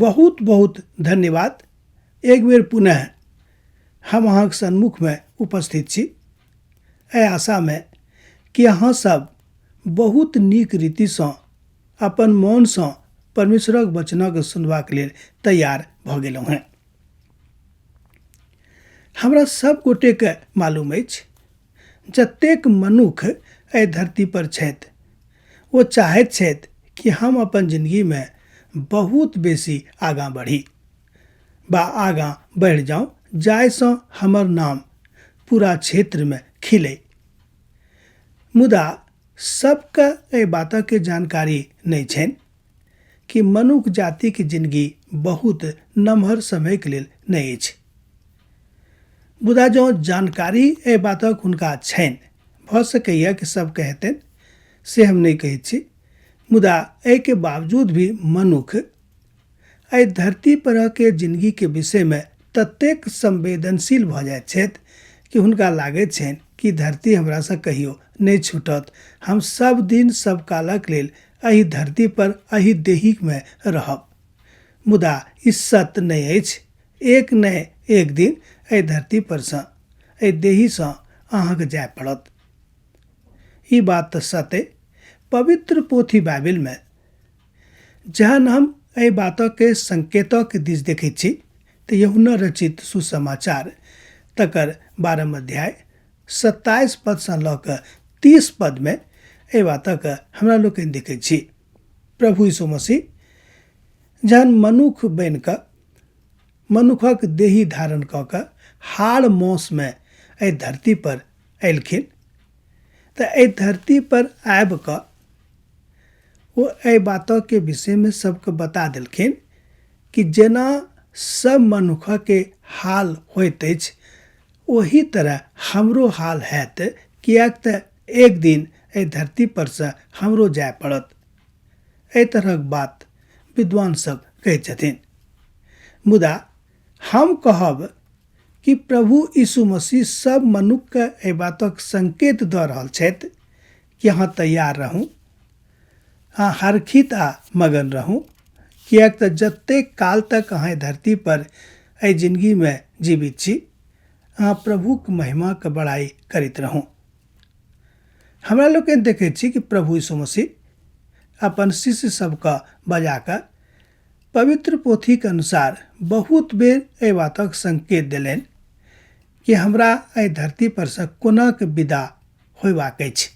बहुत बहुत धन्यवाद। एक बेर पुनः हम अहाँक सन्मुख में उपस्थित छी, एहि आशा में कि अहाँ सब बहुत नीक रीतिसँ अपन मोनसँ परमेश्वरक वचनक सुनबाक लेल तैयार भऽ गेलहुँ हैं। हमरा सब गोटेके मालूम अछि, जतेक मनुख एहि धरती पर छथि ओ चाहैत छथि कि हम अपन जिंदगी में बहुत बेसी आगाँ बढ़ी बा आगाँ बढ़ि जाऊँ, जाहिसँ हमर नाम पूरा क्षेत्र में खिले। मुदा सबके एहि बातक जानकारी नहीं छनि कि मनुष्य जाति के जिंदगी बहुत नमहर समय के लेल नहीं अछि। मुदा जो जानकारी एहि बातक हुनका छनि, भऽ सकैए कि सब कहतनि, से हम नहीं कहैत छी। मुदा एहि के बावजूद भी मनुष्य एहि धरती पर के जिंदगी के विषय में ततेक संवेदनशील भऽ जाइत छथि कि हुनका लागैत छनि कि धरती हमरासँ कहियो नहीं छूटत, हम सब दिन सब कालक लेल एहि धरती पर एहि देही में रहब। मुदा ई सत्य नहीं अछि। एक न एक दिन एहि धरती पर सँ एहि देही सँ अहाँके जाय पड़त। ई बात तऽ सत्य। पवित्र पोथी बाइबिल में जहन हम एहि बातक के संकेतक दिस देखैत छी तऽ यूहन्ना रचित सुसमाचार तकर 12 अध्याय 27 पद सँ लऽ कऽ 30 पद में एहि बातक हमरा लोकनि देखैत छी। प्रभु यीशु मसीह जहन मनुष्य बनि कऽ मनुखक देही धारण कऽ कऽ हाड़ मौस में एहि धरती पर एलखिन, तऽ एहि धरती पर आबि कऽ ओ एहि बातक के विषय में सबके बता देलखिन कि जेना सब मनुखक के हाल होइत अछि, ओही तरह हमरो हाल हैत, किएक तऽ एक दिन एहि धरती पर से हमरो जाय पड़त। एहि तरहक बात विद्वान सब कहैत छथिन। मुदा हम कहब कि प्रभु यीशु मसीह सब मनुष्य के एहि बातक संकेत दऽ रहल छथि कि अहाँ तैयार रहू, अहाँ हरखित आ मगन रहू, किएक तऽ जतेक काल तक अहाँ धरती पर एहि जिंदगी में जीवित छी, अहाँ प्रभुक महिमा के बड़ाई करैत रहू। हमरा लोकनि देखैत छी कि प्रभु यीशु मसीह अपन शिष्य सबके बजा कऽ पवित्र पोथी के अनुसार बहुत बेर एहि बातक संकेत देलनि कि हमरा एहि धरती पर से कोना के विदा होयबाक अछि।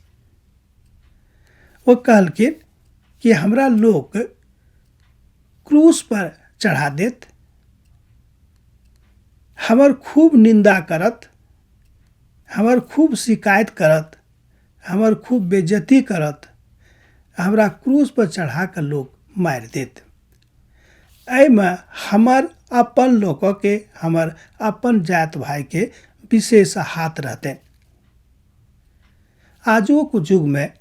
ओ कहलखिन कि हमरा लोक क्रूस पर चढ़ा देत, हमर खूब निंदा करत, हमर खूब शिकायत करत, हमर खूब बेइज्जती करत, हमरा क्रूस पर चढ़ा के लोग मारि देत। एहि में हमर अपन लोक के, हमर अपन जात भाई के विशेष हाथ रहते। आजुक युग में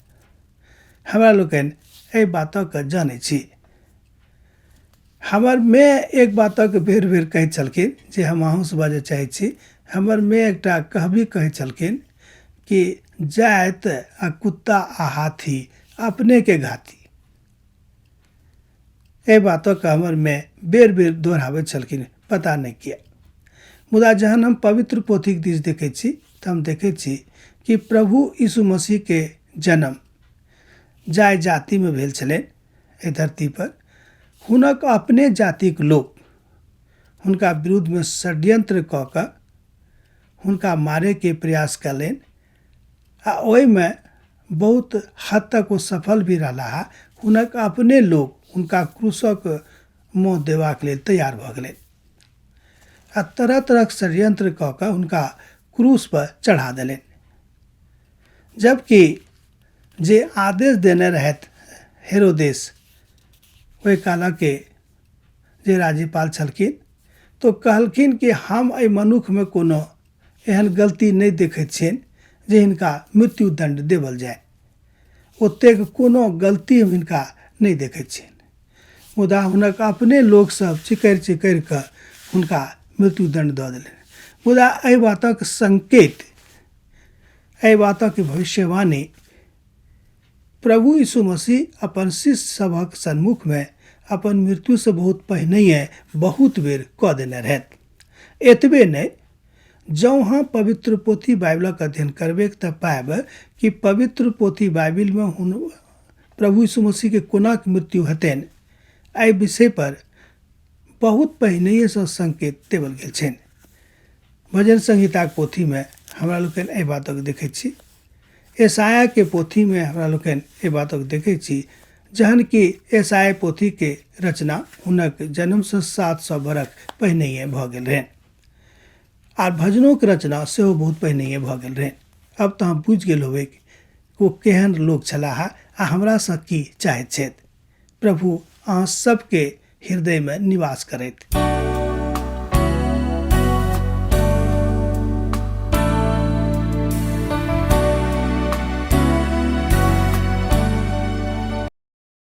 हमरा लोकनि एहि बातक जानै छी। हमर माय एक बातक बेर बेर कहैत छलखिन जे हम अहूँसँ बाजऽ चाहैत छी। हमर माय एकटा कहबी कहैत छलखिन कि जाइत आ कुत्ता आ हाथी अपने के घाती। एहि बातक हमर माय बेर बेर दोहराबैत छलखिन, पता नहीं किया। मुदा जहन हम पवित्र पोथी के दिस देखैत छी तऽ हम देखैत छी कि प्रभु यीशु मसीह के जन्म जाहि जाति में भेल छलनि एहि धरती पर, हुनक अपने जातिक लोक हुनका विरुद्ध में षड्यंत्र कऽ कऽ हुनका मारे के प्रयास कयलनि आ ओहि में बहुत हद तक वो सफल भी रहला। हुनक अपने लोक हुनका क्रूसक मुँह देबाक लेल तैयार भऽ गेलनि आ तरह तरह षड्यंत्र कऽ कऽ हुनका क्रूस पर चढ़ा देलनि। जबकि जे आदेश देने रहथि हेरोदेस, ओहि काल के जे राज्यपाल छलखिन, तो कहलखिन कि हम एहि मनुष्य में कोनो एहन गलती नहीं देखैत छियनि जे हिनका मृत्यु दंड देवल जाय। ओतेक कोनो गलती हम हिनका नहीं देखैत छियनि। मुदा हुनक अपने लोक सब चिकरि चिकरि कऽ हुनका मृत्यु दंड दऽ देलनि। मुदा एहि बातक संकेत, एहि बातक भविष्यवाणी प्रभु यीशु मसीह अपन शिष्य सभक सन्मुख में अपन मृत्यु से बहुत पहिने बहुत बेर कऽ देने रहथि। एतबे नहि, जँ अहाँ पवित्र पोथी बाइबलक अध्ययन करबै तऽ पाएब कि पवित्र पोथी बाइबिलमे प्रभु यीशु मसीह के कोना मृत्यु हेतनि एहि विषय पर बहुत पहिनहिएसँ संकेत देवल गेल छनि। भजन संहिताक पोथीमे हमरा लोकनि एहि बातक देखैत छी, यशाया के पोथीमे हमरा लोकनि एहि बातक देखैत छी, जहन कि यशाया पोथी के रचना हुनक जन्मसँ 700 बरख पहिनहिए भऽ गेल रहनि, आर भजनों के रचना सेहो बहुत पहिनहिए भऽ गेल रहनि। अब तऽ अहाँ बुझि गेल होबै ओ केहन लोक छलाह आ हमरासँ की चाहैत छथि। प्रभु अहाँ सबके हृदय में निवास करैत।